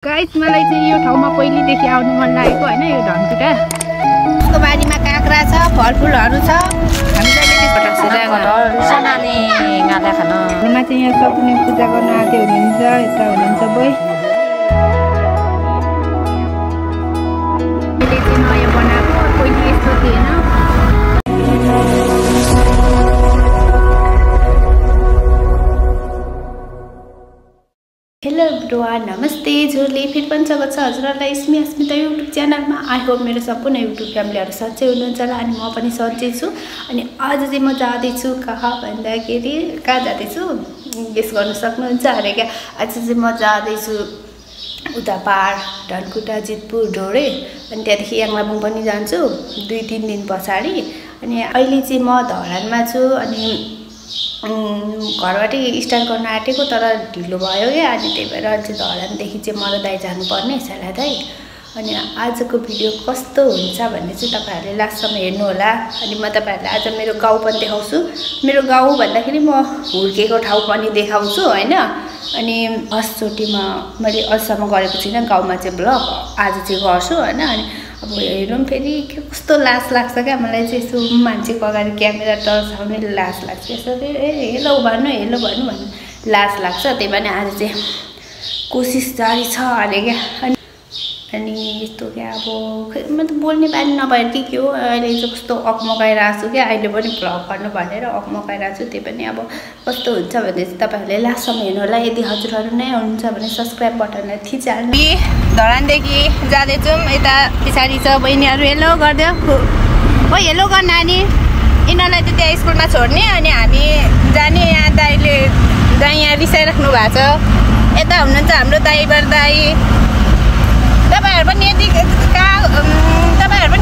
Guys मलाई चाहिँ यो ठाउँमा पहिलेदेखि आउनु मन लागेको हैन यो धनकुटा। यसको बारीमा काँक्रा छ, फलफुलहरु छ। हामीलाई चाहिँ सनाने गाला खान। मा चाहिँ यहाँ सकुने पूजा गर्न आते हुनुहुन्छ, यता हुनुहुन्छ बोय। मैले चाहिँ नयाँ बनाएको, पहिले यस्तो थिएन। हेलो एभ्रिवान, नमस्ते। हजुरले फेरि पनि स्वागत छ हजुरहरूलाई अस्मिता युट्युब च्यानलमा। आई होप मेरो सम्पूर्ण युट्युब फ्यामिलीहरू सच्चै हुनुहुन्छ होला अनि म पनि सच्चै छु। अनि आज चाहिँ म जाँदैछु कहाँ भन्दाखेरि कहाँ जाँदैछु गेस गर्न सक्नुहुन्छ अरे क्या। आज चाहिँ म जाँदैछु उता पहाड धनकुटा जितपुर ढोडे अनि त्यहाँदेखि याङलाबुङ पनि जान्छु 2-3 दिन पछाडि। अनि अहिले चाहिँ म धरानमा छु अनि घरबाटै स्टार्ट गर्न आँटेको तर ढिलो भयो क्या। अनि त्यही भएर चाहिँ धरानदेखि चाहिँ म र दाइ जानुपर्ने सेला दाइ। अनि आजको भिडियो कस्तो हुन्छ भन्ने चाहिँ तपाईँहरूले लास्टसम्म हेर्नु होला। अनि म तपाईँहरूलाई आज मेरो गाउँ पनि देखाउँछु। मेरो गाउँ भन्दाखेरि म हुर्केको ठाउँ पनि देखाउँछु हैन। अनि फर्स्टचोटि मैले अझसम्म गरेको छुइनँ गाउँमा चाहिँ ब्लग, आज चाहिँ गर्छु हैन। अनि अब हेरौँ फेरि कस्तो लाज लाग्छ क्या मलाई चाहिँ यसो मान्छेको अगाडि क्यामेरा टर्चाउने लाज लाग्छ। यसो हेलो भन्नु लाज लाग्छ। त्यही भएर आज चाहिँ कोसिस जारी छ अरे क्या। अनि यस्तो क्या अब म त बोल्ने बानी नभएर के हो अहिले चाहिँ कस्तो अकमकाइरहेको छु क्या। अहिले पनि भ्लग गर्नु भनेर अकमकाइरहेको छु। त्यही पनि अब कस्तो हुन्छ भने चाहिँ तपाईँहरूले लास्टसम्म हेर्नु होला। यदि हजुरहरू नै हुनुहुन्छ भने सब्सक्राइब बटनलाई थिचाल्नु। धरानदेखि जाँदैछौँ, यता पछाडि छ बहिनीहरू हेलो गरिदियो। हो हेलो गर नानी, यिनीहरूलाई त त्यहाँ स्कुलमा छोड्ने अनि हामी जाने। यहाँ दाइले यहाँ रिसाइराख्नु भएको छ। यता हुनुहुन्छ हाम्रो दाइबर दाइ। तपाईँहरू पनि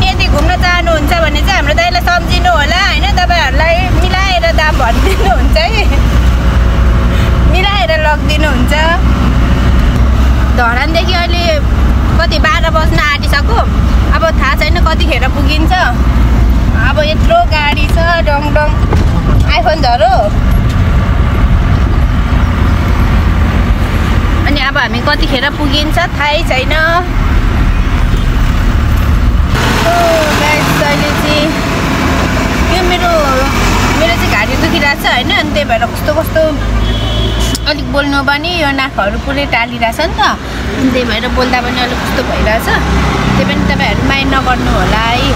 यदि घुम्न चाहनुहुन्छ भने चाहिँ हाम्रो दाइलाई सम्झिनु होला हैन। तपाईँहरूलाई मिलाएर दाम भनिदिनुहुन्छ है, मिलाएर लगिदिनुहुन्छ। धरानदेखि अहिले कति 12 बज्न आँटिसक्यो। अब थाहा छैन कतिखेर पुगिन्छ। अब यत्रो गाडी छ डङ आइफोन झरो। अनि अब हामी कतिखेर पुगिन्छ थाहै छैन। अहिले चाहिँ यो मेरो चाहिँ घाँटी दुखिरहेको छ होइन। अनि त्यही भएर कस्तो अलिक बोल्नु पनि यो नाकहरू पुरै टालिरहेछ नि त। अनि त्यही भएर बोल्दा पनि अलिक कस्तो भइरहेछ। त्यही पनि तपाईँहरू माइन्ड नगर्नु होला है।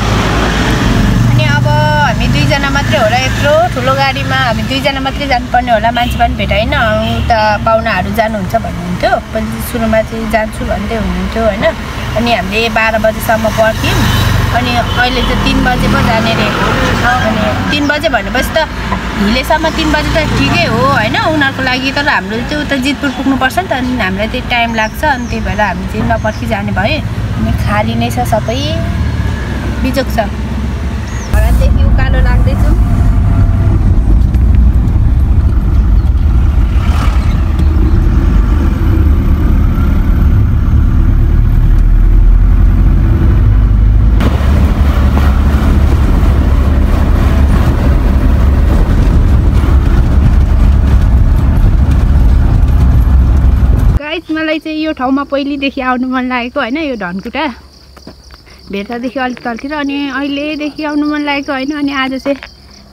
अनि अब हामी 2 जना मात्रै होला, यत्रो ठुलो गाडीमा हामी 2 जना मात्रै जानुपर्ने होला। मान्छे पनि भेटाइन। उता पाहुनाहरू जानुहुन्छ भन्नुहुन्थ्यो, पछि सुरुमा चाहिँ जान्छु भन्दै हुनुहुन्थ्यो होइन। अनि हामीले 12 बजेसम्म पर्ख्यौँ। अनि अहिले चाहिँ 3 बजे पो जाने रे। अनि 3 बजे भनेपछि त हिलेसम्म 3 बजे त ठिकै हो होइन उनीहरूको लागि। तर हाम्रो चाहिँ उता जितपुर पुग्नुपर्छ नि त। अनि हामीलाई चाहिँ टाइम लाग्छ। अनि त्यही भएर हामी चाहिँ नपर्खी जाने भयो। अनि खाली नै छ सबै, बिजोक छ। घरदेखि उकालो लाग्दैछु। मलाई चाहिँ यो ठाउँमा पहिलेदेखि आउनु मन लागेको होइन यो धनकुटा। भेटादेखि अलिक तलतिर अनि अहिलेदेखि आउनु मन लागेको होइन। अनि आज चाहिँ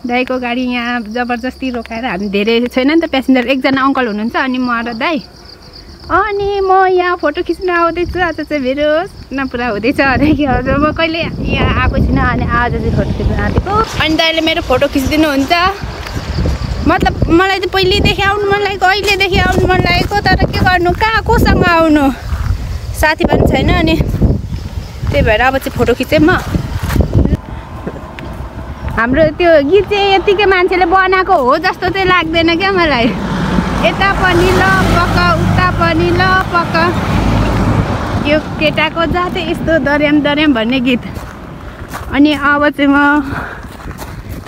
दाइको गाडी यहाँ जबरजस्ती रोकाएर, हामी धेरै छैन नि त प्यासेन्जर, एकजना अङ्कल हुनुहुन्छ अनि म र दाइ। अनि म यहाँ फोटो खिच्न आउँदैछु। आज चाहिँ मेरो न पुरा हुँदैछ अरे कि हजुर। म कहिले यहाँ आएको छुइनँ अनि आज चाहिँ फोटो खिच्न आँटेको। अनि दाइले मेरो फोटो खिचिदिनुहुन्छ। मतलब मलाई त पहिलेदेखि आउनु मन लागेको, अहिलेदेखि आउनु मन लागेको। तर के गर्नु, कहाँ कोसँग आउनु, साथी पनि छैन। अनि त्यही भएर अब चाहिँ फोटो खिचेँ म। हाम्रो त्यो गीत चाहिँ यतिकै मान्छेले बनाएको हो जस्तो चाहिँ लाग्दैन क्या मलाई। यता पनि ल पक उता पनि ल पक, यो केटाको जाते यस्तो दर्याम भन्ने गीत। अनि अब चाहिँ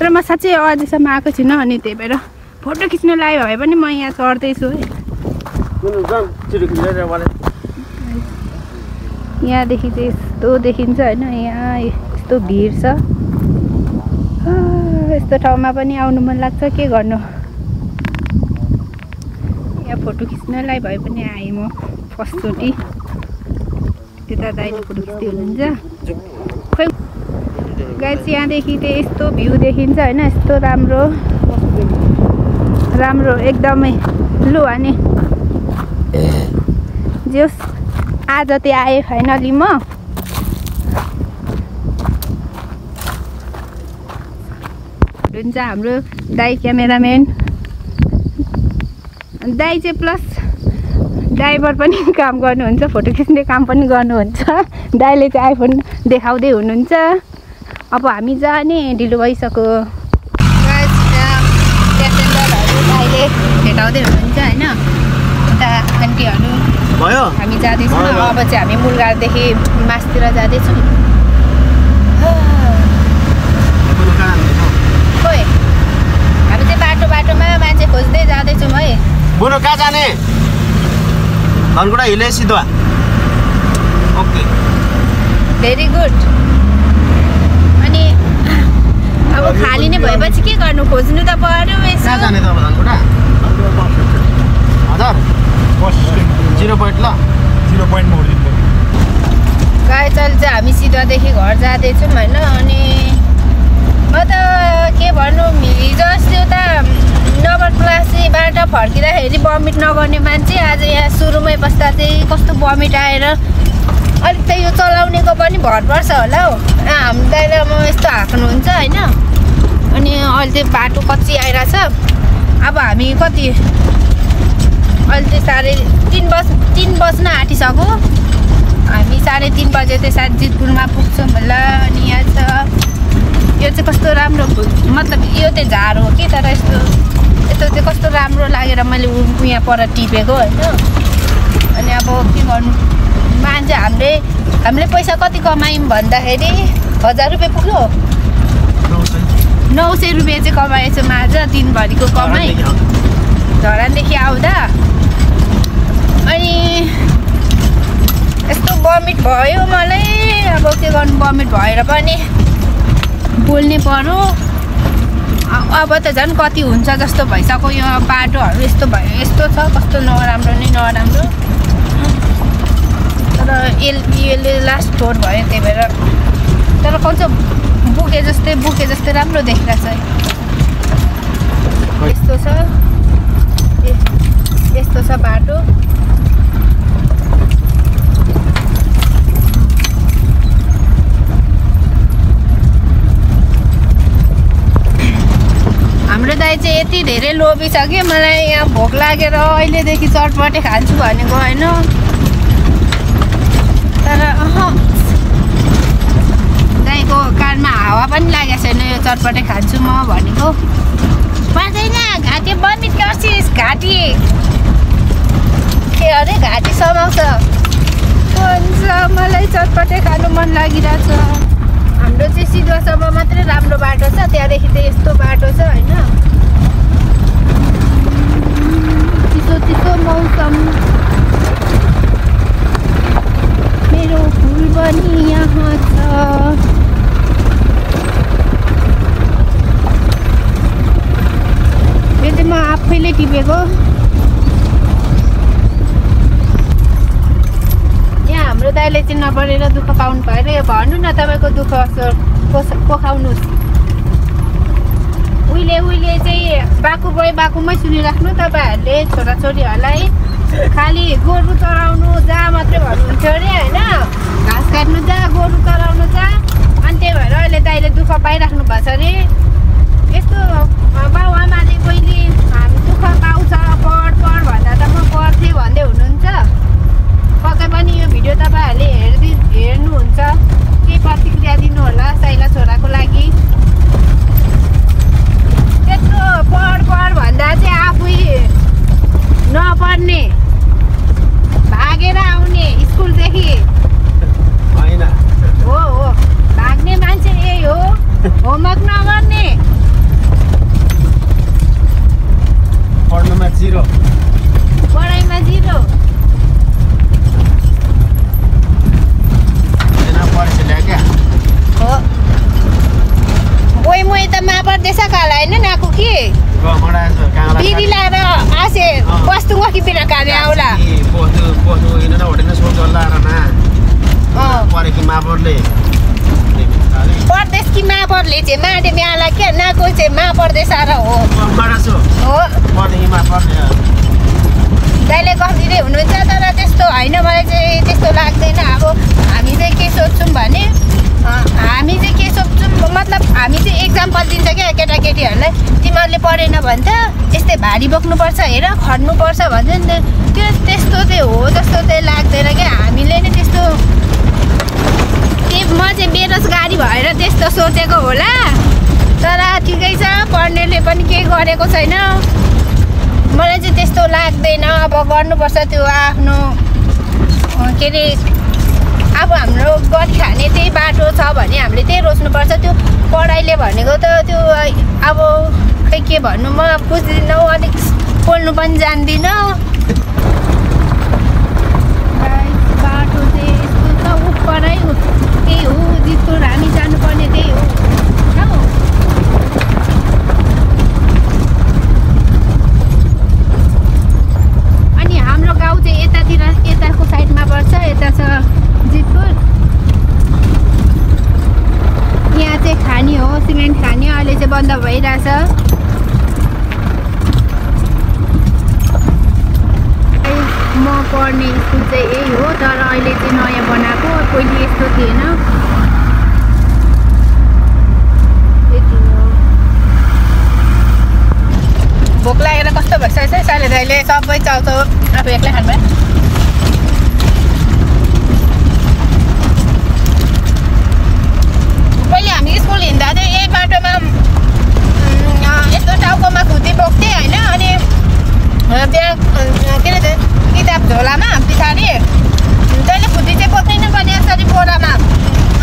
तर म साँच्चै अझैसम्म आएको छुइनँ। अनि त्यही भएर फोटो खिच्न लाग्यो भए पनि म यहाँ चढ्दैछु है। यहाँदेखि चाहिँ यस्तो देखिन्छ होइन। यहाँ यस्तो भिड छ। यस्तो ठाउँमा पनि आउनु मन लाग्छ, के गर्नु। यहाँ फोटो खिच्नलाई भए पनि आएँ म फर्स्टचोटि। त्यता दाइले फोटो खिच्दै हुनुहुन्छ खोइ गाइस यहाँदेखि चाहिँ यस्तो भ्यू देखिन्छ होइन यस्तो राम्रो राम्रो एकदमै लु अनि जोस् आज चाहिँ आएँ फाइनली म हुन्छ हाम्रो दाइ क्यामेराम्यान दाइ चाहिँ प्लस ड्राइभर पनि काम गर्नुहुन्छ फोटो खिच्ने काम पनि गर्नुहुन्छ दाइले चाहिँ आइफोन देखाउँदै हुनुहुन्छ अब हामी जाने ढिलो भइसक्यो प्यासेन्जरहरू दाइले भेटाउँदै हुनुहुन्छ होइन उता आन्टीहरू भयो हामी जाँदैछौँ अब चाहिँ हामी मूलगाडदेखि मासतिर जाँदैछौँ खोइ हामी चाहिँ बाटोमा मान्छे खोज्दै जाँदैछौँ है बुनो कहाँ जाने धनकुटा हिले सिधुवा ओके भेरी गुड अनि अब खाली नै भएपछि के गर्नु खोज्नु त पर्यो कहाँ जाने त अब धनकुटा हजुर 0 पोइन्ट ल 0 पोइन्ट मोडिदिनु गाई चल चाहिँ हामी सिधुवादेखि घर जाँदैछौँ होइन अनि म त के भन्नु हिजो अस्ति उता नवलपरासीबाट फर्किँदाखेरि भमिट नगर्ने मान्छे आज यहाँ सुरुमै बस्दा चाहिँ कस्तो भमिट आएर अलिक त यो चलाउनेको पनि भर पर्छ होला हौ हाम्रो दाइले म यस्तो हाँक्नुहुन्छ होइन अनि अहिले चाहिँ बाटो कच्ची आइरहेछ अब हामी कति अहिले चाहिँ 3 बज्न आँटिसक्यो हामी 3:30 बजे चाहिँ सायद जितपुरमा पुग्छौँ होला अनि यहाँ छ यो चाहिँ कस्तो राम्रो मतलब यो चाहिँ झार हो कि तर यस्तो चाहिँ कस्तो राम्रो लागेर मैले यहाँ पर टिपेको होइन अनि अब के गर्नु मान्छे हामीले पैसा कति कमायौँ भन्दाखेरि 1000 रुपियाँ पुग्यो 900 रुपियाँ चाहिँ कमाएछु माझ दिनभरिको कमाइ धरानदेखि आउँदा अनि यस्तो भमिट भयो मलाई अब के गर्नु भमिट भएर पनि बोल्नै पर्यो अब त झन् कति हुन्छ जस्तो भइसक्यो यो बाटोहरू यस्तो भयो यस्तो छ कस्तो नराम्रो नै नराम्रो तर यसले लास्ट फ्लोर भयो त्यही भएर तर कस्तो बुके जस्तै राम्रो देखिरहेछ यस्तो छ बाटो हाम्रो दाइ चाहिँ यति धेरै लोभी छ कि मलाई यहाँ भोक लागेर अहिलेदेखि चटपटे खान्छु भनेको होइन तर दाइको कानमा हावा पनि लागेको छैन यो चटपटे खान्छु म भनेको पर्दैन घाँटी बमिट गर्छिस् घाँटी के अरे घाँटी समाउँछ हुन्छ मलाई चटपटे खानु मन लागिरहेछ हाम्रो चाहिँ सिधुवासम्म मात्रै राम्रो बाटो छ त्यहाँदेखि चाहिँ यस्तो बाटो छ होइन चिसो मौसम मेरो फुल पनि यहाँ छ यो चाहिँ म आफैले टिपेको यहाँ हाम्रो दाइले चाहिँ नपरेर दुःख पाउनु भएर यो भन्नु न तपाईँको दुःख पोखाउनुहोस् उहिले चाहिँ बाकुमै सुनिराख्नु तपाईँहरूले छोराछोरीहरूलाई खालि गोरु चराउनु जा मात्रै भन्नुहुन्थ्यो अरे होइन घाँस काट्नु जा गोरु चराउनु जा अनि त्यही भएर अहिले दाइले दुःख पाइराख्नु भएको छ अरे यस्तो बाउ आमाले पहिले हामी दुःख पाउँछ पढ भन्दा त म पढ्थेँ भन्दै हुनुहुन्छ पक्कै पनि यो भिडियो तपाईँहरूले हेर्नुहुन्छ के प्रतिक्रिया दिनु होला साइला छोराको लागि त्यत्रो पढ भन्दा चाहिँ आफै नपढ्ने भागेर आउने स्कुलदेखि हो भाग्ने मान्छे यही हो होमवर्क नगर्ने पढ्नुमा 0 पढाइमा 0 हो मोइ त मापर्दैछ काला होइन नाकु कि बिरी लाएर आसे बस्तु कि बिना कामे आउला ले चाहिँ माटे म्याला के नाको चाहिँ मा पर्दैछ र हो दाइले गफिँदै हुनुहुन्छ तर त्यस्तो होइन मलाई चाहिँ त्यस्तो लाग्दैन अब हामी चाहिँ के सोच्छौँ भने हामी चाहिँ के सोच्छौँ मतलब हामी चाहिँ एक्जाम्पल दिन्छ क्या केटाकेटीहरूलाई तिमीहरूले पढेन भने त यस्तै भारी बोक्नुपर्छ हेर खट्नुपर्छ भन्छ नि त्यो त्यस्तो चाहिँ हो जस्तो चाहिँ लाग्दैन क्या हामीले नै त्यस्तो म चाहिँ बेरोजगारी भएर त्यस्तो सोचेको होला तर ठिकै छ पढ्नेले पनि केही गरेको छैन मलाई चाहिँ त्यस्तो लाग्दैन अब गर्नुपर्छ त्यो आफ्नो के अरे अब हाम्रो गरिखाने त्यही बाटो छ भने हामीले त्यही रोज्नुपर्छ त्यो पढाइले भनेको त त्यो अब खै के भन्नु म बुझ्दिनँ अलिक बोल्नु पनि जान्दिनँ बाटो चाहिँ यस्तो छ उपरै त्यही हो जितपुर हामी जानुपर्ने त्यही हो अनि हाम्रो गाउँ चाहिँ यतातिर यताको साइडमा पर्छ यता छ जितपुर यहाँ चाहिँ खानी हो सिमेन्ट खानी अहिले चाहिँ बन्द भइरहेछ म पढ्ने स्कुल चाहिँ यही हो तर अहिले चाहिँ नयाँ बनाएको पहिले यस्तो थिएन भोक लागेर कस्तो भइसकेछ है साले दाइले सबै चाउचाउ आफू एक्लै खानु भयो पहिले हामी स्कुल हिँड्दा चाहिँ यही बाटोमा यस्तो टाउकोमा खुट्टी बोक्थेँ होइन अनि त्यहाँ के अरे किताब झोलामा पछाडि जहिले खुट्टी चाहिँ बोक्दैन पनि यसरी बोरामा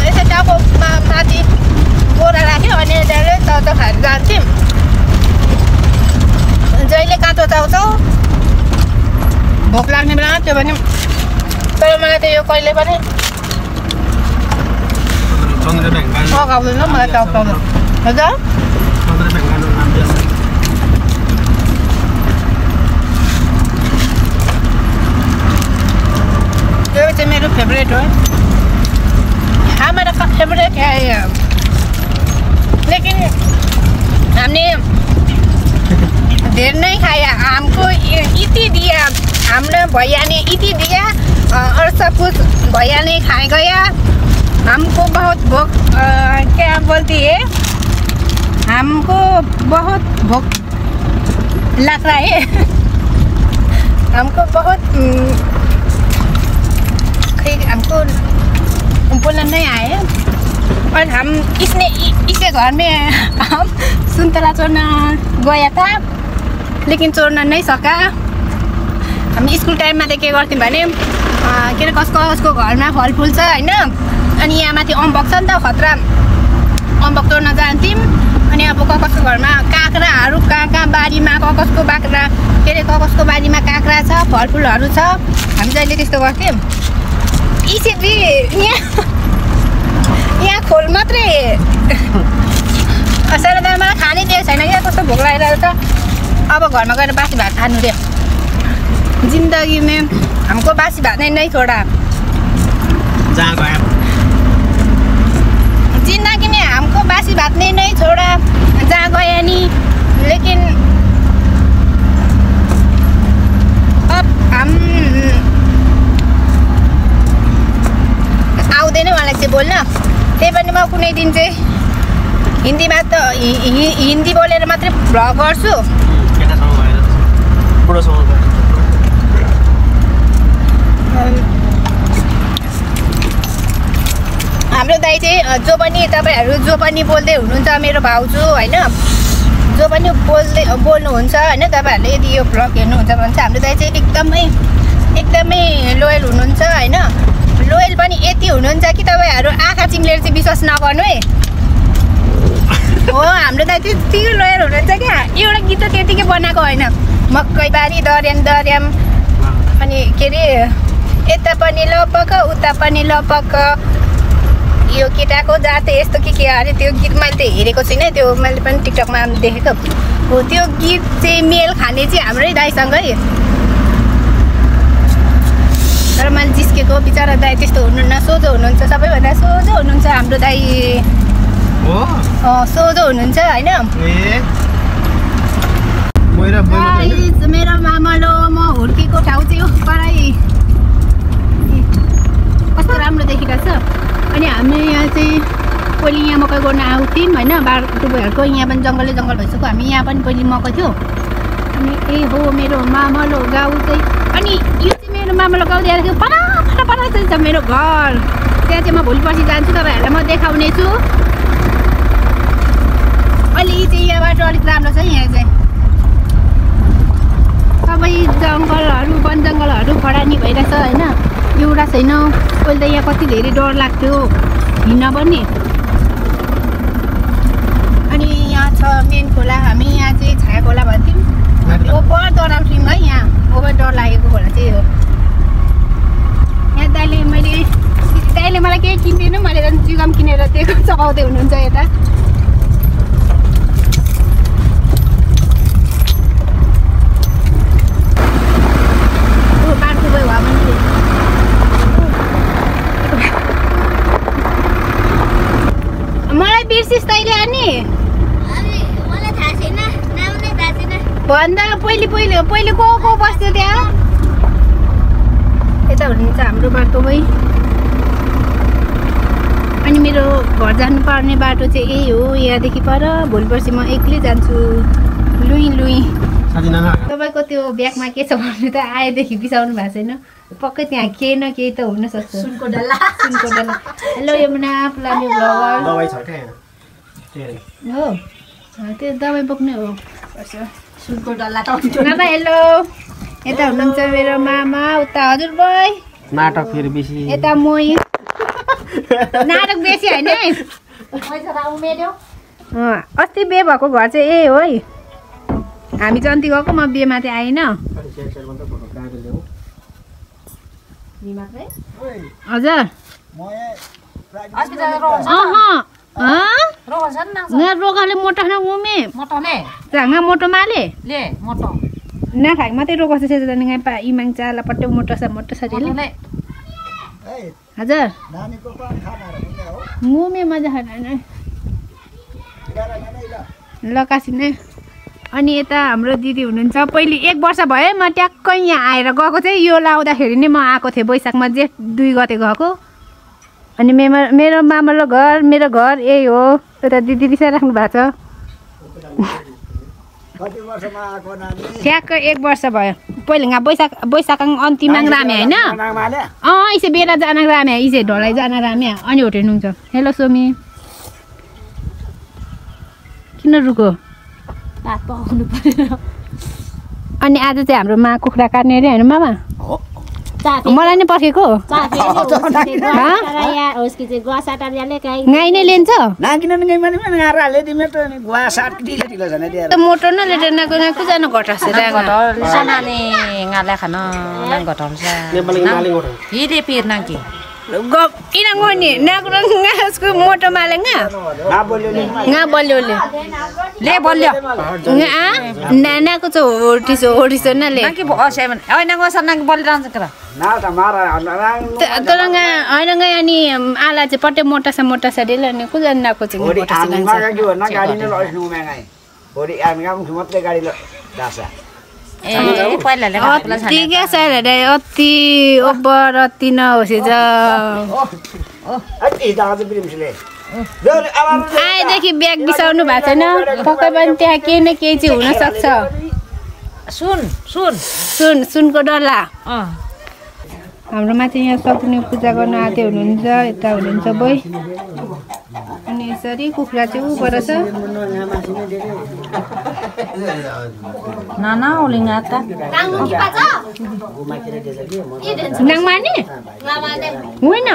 यसरी टाउकोमा माथि बोरा राख्यो अनि जहिले चाउचाउ खाएर जान्थ्यौँ जहिले काँचो चाउचाउ भोक लाग्ने बेलामा त्यो पनि तर मलाई त यो कहिले पनि पकाउँदैन मलाई चाउचाउ हजुर त्यो चाहिँ मेरो फेभरेट हो हमारा फेभरेट है लेकिन हमने धेर नहीं खाया हमको इति दिया हमने भैया ने इति दिया और सब कुछ भैया ने खा गया हमको बहुत भूख क्या बोलती है हमको बहुत भूख लग रहा है हमको बहुत हमको बोलना नहीं आया और हम इसके घर में हम सुन्तला चोर्न गया था लेकिन चोर्न नहीं सका हम स्कुल टाइममा त के गर्थ्यौँ भने के अरे कसको घरमा फलफुल छ होइन अनि यहाँ माथि अम्बक छ नि त खतरा अम्बक तोड्न जान्थ्यौँ अनि अब कसको घरमा काँक्राहरू कहाँ बारीमा कसको बाख्रा के अरे कसको बारीमा काँक्रा छ फलफुलहरू छ हामी जहिले त्यस्तो गर्थ्यौँ इसरी यहाँ खोल मात्रै सानो दाइ मलाई खानै दिएको छैन क्या कस्तो भोक लागिरहेको छ अब घरमा गएर बासी भात खानु रे जिन्दगी में हमको बासी भात नहीं छोड़ा जिंदगी में हमको बासी भात नहीं छोड़ा जहाँ गया नहीं लेकिन अब हम आउँदैन मलाई चाहिँ बोल्न त्यही पनि म कुनै दिन चाहिँ हिन्दीमा त हिन्दी बोलेर मात्रै भ्लग गर्छु हाम्रो दाइ चाहिँ जो पनि तपाईँहरू जो पनि बोल्दै हुनुहुन्छ मेरो भाउजू होइन जो पनि बोल्नुहुन्छ होइन तपाईँहरूले यदि यो भ्लग हेर्नुहुन्छ भने चाहिँ हाम्रो दाइ चाहिँ एकदमै लोयल हुनुहुन्छ होइन लोयल पनि यति हुनुहुन्छ कि तपाईँहरू आँखा चिम्लेर चाहिँ विश्वास नगर्नु है हो हाम्रो दाइ त्यति लोयल हुनुहुन्छ क्या एउटा गीत त त्यतिकै बनाएको होइन मकैबारी दर्याम अनि के अरे यता पनि लपक उता पनि लपक यो केटाको जाते यस्तो के अरे त्यो गीत मैले त हेरेको छुइनँ त्यो मैले पनि टिकटकमा देखेको हो त्यो गीत चाहिँ मेल खाने चाहिँ हाम्रै दाइसँगै तर मैले जिस्केको बिचरा दाइ त्यस्तो हुनुहुन्न सोझो हुनुहुन्छ सबैभन्दा सोझो हुनुहुन्छ हाम्रो दाइ हो सोझो हुनुहुन्छ होइन। ए मोइरा मेरो मामलो म हुर्केको ठाउँ चाहिँ पढाइ कस्तो राम्रो देखिरहेको छ। अनि हामी यहाँ चाहिँ पहिले यहाँ मकै गर्न आउँथ्यौँ होइन, बाटोहरूको यहाँ पनि जङ्गलै जङ्गल भइसक्यो। हामी यहाँ पनि पहिले मकै थियो। अनि ए हो मेरो मामलो गाउँ चाहिँ, अनि यो चाहिँ मेरो मामलो गाउँ देखेको परा चाहिँ छ मेरो घर। त्यहाँ चाहिँ म भोलि पर्सि जान्छु, तपाईँहरूलाई म देखाउने छु। अलि चाहिँ यहाँ बाटो अलिक राम्रो छ। यहाँ चाहिँ सबै जङ्गलहरू वन जङ्गलहरू खरानी भइरहेछ होइन, एउटा छैन। पहिले त यहाँ कति धेरै डर लाग्थ्यो हिँड्न पनि। अनि यहाँ छ मेन खोला, हामी यहाँ चाहिँ छाया खोला भन्थ्यौँ। ओभर डराउँथ्यौँ है, यहाँ ओभर डर लागेको खोला चाहिँ हो। यहाँ दाइले मलाई केही किन्दैन, मैले झन् चिगम किनेर दिएको चबाउँदै हुनुहुन्छ यता। बाटो गयो भने मलाई बिर्सिस् तैँले अनि भन्दा पहिले को बस्थ्यो त्यहाँ। यता हुनुहुन्छ हाम्रो बाटो है। अनि मेरो घर जानुपर्ने बाटो चाहिँ यही हो, यहाँदेखि पर। भोलि पर्सि म एक्लै जान्छु लुई। तपाईँको त्यो ब्यागमा के छ भन्नु त आएदेखि बिसाउनु भएको छैन। पक्कै त्यहाँ केही न केही त हुनसक्छ। सुनको डल्ला। हेलो यमुना प्लामी ब्लगर हो, त्यो दबाई बोक्ने हो। सुनको डल्ला त मामा हेलो। यता हुनुहुन्छ मेरो मामा, उता हजुर भाइ। नाटक फेरि बेसी, यता मै नाटक बेसी होइन है। अस्ति बिहे भएको घर चाहिँ यही हो है। हामी जन्ती गएको, म बिहेमा चाहिँ आएन। हजुर रोगाले मोटो न उमे झाँगा मोटो माले नखाए मात्रै रोग इमाङ चाला पट्टै मोटो छ हजुर मुमे मजा खान लकासी नै। अनि यता हाम्रो दिदी हुनुहुन्छ। पहिले 1 वर्ष भयो म ट्याक्कै यहाँ आएर गएको चाहिँ, यो लाउँदाखेरि नै म आएको थिएँ वैशाखमा, जेठ 2 गते गएको। अनि मेरो मामालो घर, मेरो घर यही हो। यता दिदी रिसाइराख्नु भएको छ। ठ्याक्कै 1 वर्ष भयो। पहिले यहाँ वैशाख अन्तिम रामे होइन, इसे बेला जान रामे, इसे ढलाइ जान रामे अनि होटेनुहुन्छ। हेलो सोमी, किन रुको? अनि आज चाहिँ हाम्रो मा कुखुरा काट्ने अरे होइन मामा? मलाई नै पर्खेको गाई नै लिन्छ। मोटो न letter Nako कुजान घटाछ इनांगोनी नाकुरं ngasku moto malenga nga bolole le bolyo nga nana ko so oriso na le naki bo seven ai nango sanang bolran sakra na ta mara toranga ainanga ani ala che pate mota sa dele ni ku janna ko ching mota sa na gadi ne lo nu mengai bodi an ngam sumotle gadi lo dasa तिगे side अति over अति नहोस् आएदेखि bag बिसाउनु भएको छैन। पक्कै पनि त्यहाँ केही न केही चाहिँ हुन सक्छ। सुनको डल्ला हाम्रोमा चाहिँ यहाँ सपनी पूजा गर्न आते हुनुहुन्छ। यता हुनुहुन्छ बोइ अनि यसरी कुखुरा चाहिँ उबाट छ नाना ओलिङ आता नाङमाने होइन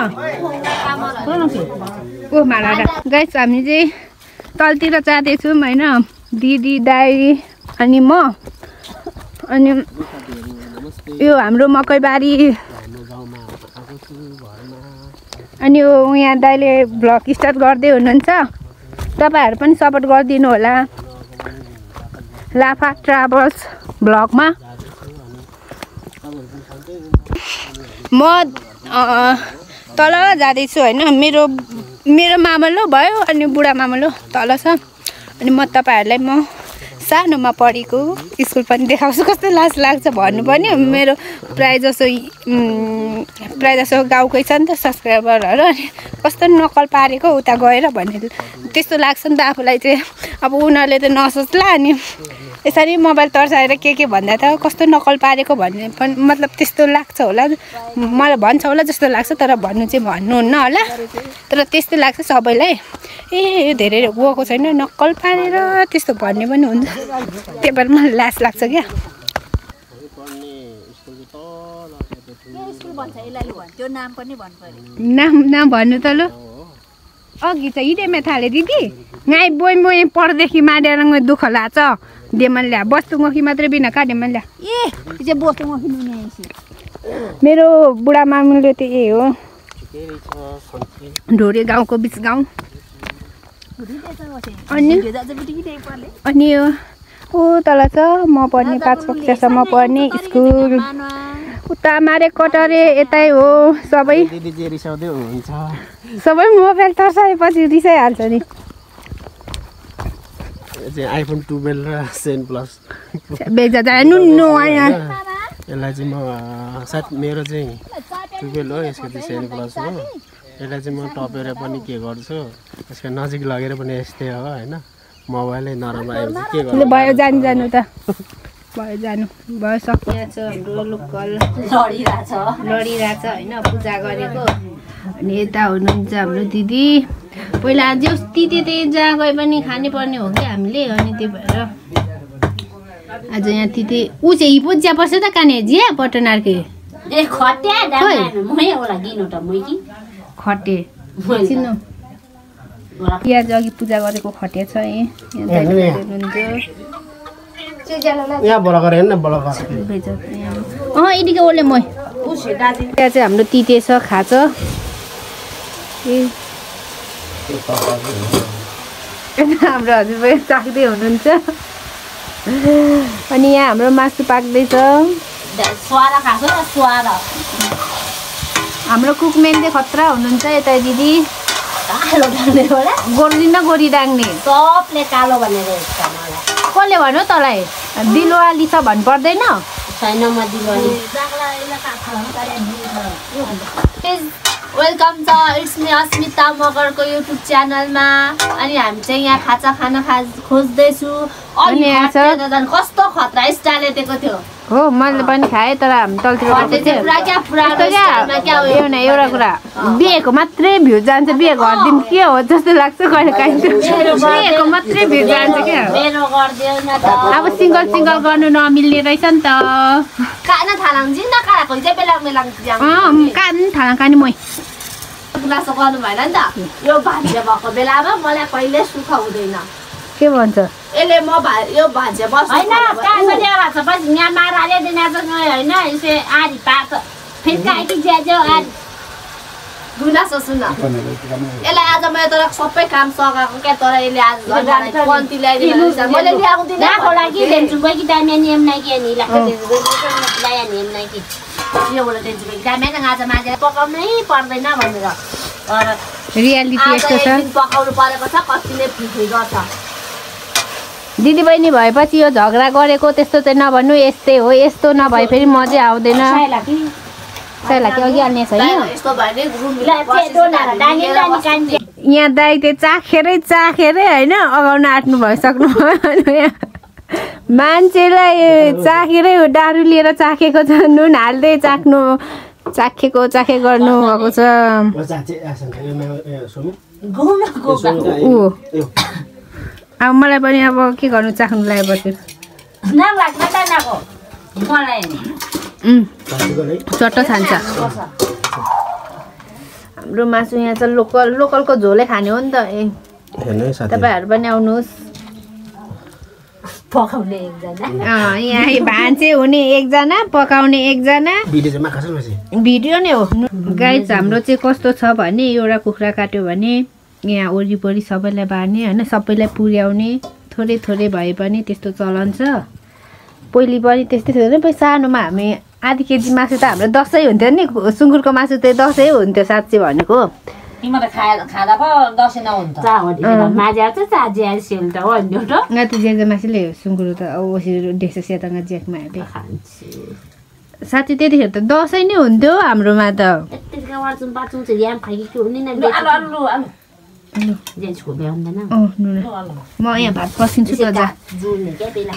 ओ माला गाइस हामी चाहिँ तलतिर जाँदैछौँ होइन, दिदी दाइ अनि म। अनि यो हाम्रो मकैबारी अनि यहाँ दाइले भ्लग स्टार्ट गर्दै हुनुहुन्छ। तपाईँहरू पनि सपोर्ट गरिदिनु होला लाफा ट्राभल्स भ्लगमा। म तल जाँदैछु होइन, मेरो मेरो मामलो भयो अनि बुढा मामलो तल छ। अनि म तपाईँहरूलाई म सानोमा पढेको स्कुल पनि देखाउँछु। कस्तो लाज लाग्छ भन्नु पनि। मेरो प्रायः जसो गाउँकै छ नि त सब्सक्राइबरहरू। अनि कस्तो नक्कल पारेको उता गएर भन्ने त्यस्तो लाग्छ नि त आफूलाई चाहिँ। अब उनीहरूले त नसोच्ला अनि यसरी मोबाइल तर्साएर के भन्दा त कस्तो नक्कल पारेको भन्ने पनि मतलब त्यस्तो लाग्छ होला। मलाई भन्छ होला जस्तो लाग्छ तर भन्नु चाहिँ भन्नुहुन्न होला। तर त्यस्तो लाग्छ सबैलाई। यो धेरै गएको छैन नक्कल पारेर त्यस्तो भन्ने पनि हुन्छ। त्यही भएर मलाई लाज लाग्छ क्या। नाम भन्नु त लु। अघि चाहिँ हिँडेमा थाले दिदी गाई बोइ मोइ पढ्देखि माडेरङ दुःख लाग्छ। डेमन ल्या बस्तुमुखी मात्रै बिना कहाँ डेमन ल्या चाहिँ बस्तुमुखी मेरो बुढा मामुले त यही हो। ढोरे गाउँको बिच गाउँ। अनि यो तल छ म पढ्ने 5 कक्षासम्म पढ्ने स्कुल। उता मारे कटरे यतै हो सबै। सबै मोबाइल तर्साएपछि रिसाइहाल्छ नि। आइफोन 12 र 7 प्लस नुन्नु आया यसलाई चाहिँ म सायद मेरो चाहिँ 12 हो यसको चाहिँ 7 प्लस हो। यसलाई चाहिँ म टपेर पनि के गर्छु यसको नजिक लगेर पनि यस्तै हो हैन। मोबाइलै नराम्रो आएपछि के गर्नु भयो। जानु त भयो जानु भयो सक्यो। यहाँ छ हाम्रो लोकल लडिरहेछ हैन पूजा गरेको। अनि यता हुनुहुन्छ हाम्रो दिदी। पहिला जे तिते जहाँ गए पनि खानै पर्ने हो कि हामीले। अनि त्यही भएर आज यहाँ तिते ऊ चाहिँ पूजा पर्छ त काने जिया पटनारके खटे चिन्नु यहाँ अघि पूजा गरेको खटिया छ यतिकै ओले मै त्यहाँ चाहिँ हाम्रो तिते छ खाछ। हाम्रो हजुरबाइ चाख्दै हुनुहुन्छ। अनि यहाँ हाम्रो मासु पाक्दैछ। हाम्रो कुकमेन चाहिँ खतरा हुनुहुन्छ यता दिदी। गोरी न गोरी डाङ्ने सबले कालो भनेर कसले भन्यो तँलाई दिलवाली छ भन्नु पर्दैन। छैन म दिलवाली। वेलकम छ इट्स मी अस्मिता मगरको युट्युब च्यानलमा। अनि हामी चाहिँ यहाँ खाजा खाना खोज्दैछु। अनि कस्तो खतरा स्टाइल दिएको थियो हो। मैले पनि खाएँ तर हामी तलतिर एउटा कुरा बिहेको मात्रै भ्यू जान्छ। बिहे गरिदिनु के हो जस्तो लाग्छ कहिले काहीँ। बिहेको मात्रै भ्यू जान्छ क्या। अब सिङ्गल गर्नु नमिल्ने रहेछ नि त। काट्न थालङ जिन्दा काटेको चाहिँ बेला काट्नु थालङ कानी मै गुनासो गर्नु भएन नि त। यो भान्जे भएको बेलामा मलाई कहिले सुख हुँदैन। के भन्छ यसले यो भान्जे बस्नु हैन यहाँ माराले होइन यसले आधी पार्छ फेरि काहीँ कि ज्याज्यो आधी गुनासो सुन। यसलाई आज मैले तर सबै काम सघाएको क्या। तर यसले आज कन्ती ल्याइदिनु मैले ल्याउँदिनँ लागि ल्याउँछु मै कि दामी नियम नै कि निला ल्याया नियम नै कि यो बोले ल्याउँछु कि दामी आज माझे पकाउनै पर्दैन भनेर। तर रियालिटी यस्तो छ। पकाउनु परेको छ कतिले फुफी गर्छ। दिदीबहिनी भएपछि यो झगडा गरेको त्यस्तो चाहिँ नभन्नु। यस्तै हो यस्तो नभए फेरि मजै आउँदैन। अघि हाल्ने छैन। यहाँ दाइ त्यो चाखेरै होइन अगाउन आँट्नु भइसक्नु भयो। मान्छेलाई चाखेरै डाडु लिएर चाखेको छ। नुन हाल्दै चाखे गर्नु भएको छ। अब मलाई पनि अब के गर्नु चाख्नु लागेपछि चट्ट खान्छ। हाम्रो मासु यहाँ चाहिँ लोकलको झोलै खाने हो नि त। तपाईँहरू पनि आउनुहोस्। पकाउने एकजना यहाँ भान्चे हुने एकजना पकाउने एकजना। भिडियो नै हो। गाइस हाम्रो चाहिँ कस्तो छ भने एउटा कुखुरा काट्यो भने यहाँ वरिपरि सबैलाई बार्ने होइन सबैलाई पुर्याउने। थोरै भए पनि त्यस्तो चलन छ। पहिले पनि त्यस्तै थियो नि। पहिला सानोमा हामी आधी केजी मासु त हाम्रो 10 हुन्थ्यो नि। सुँगुरको मासु त 10 हुन्थ्यो साँच्चै भनेको। तिम्रो त खाँदा पो दसैँ नहुन्छ माझे आउँछ चाजी आएर सेल त हो नि त ngato jeje masile sunguru ta osi desa setanga jek माले साथी त्यतिखेर त दसैँ नै हुन्थ्यो हाम्रोमा त त्यतिका वाचुम पाचुम चाहिँ याम खाइकी के हुने न आलु जेन्सको भ्या हुँदैन म यहाँ भात पसिन्छु त जा जुल्ने के बेला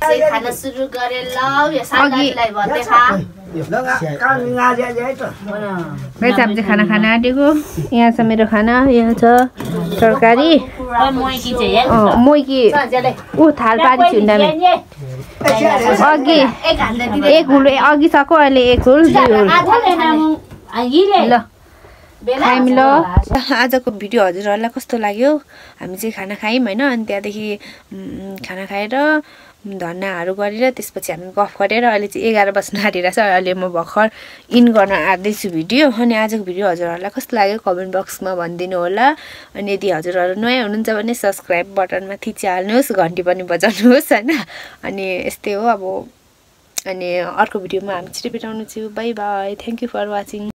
खाना सुरु गरे ल यो साथीलाई भन्दै खा भाइ चाहिँ खाना खान आँटेको यहाँ छ मेरो खाना यहाँ छ तरकारी मोइकी चाहिँ मोइकी ऊ थाल पारी छुन्दा अघि एक हुल अघि सको अहिले एक हुल ल खायौँ ल आजको भिडियो हजुरहरूलाई कस्तो लाग्यो हामी चाहिँ खाना खायौँ होइन अनि त्यहाँदेखि खाना खाएर धन्नाहरू गरेर त्यसपछि हामी गफ गरेर अहिले चाहिँ 11 बज्न आँटिरहेछ अहिले म भर्खर इन गर्न आँट्दैछु भिडियो अनि आजको भिडियो हजुरहरूलाई कस्तो लाग्यो कमेन्ट बक्समा भनिदिनु होला अनि यदि हजुरहरू नयाँ हुनुहुन्छ भने सब्सक्राइब बटनमा थिचिहाल्नुहोस् घन्टी पनि बजाउनुहोस् होइन अनि यस्तै हो अब अनि अर्को भिडियोमा हामी छिटो भेटाउनेछु bye bye thank you for watching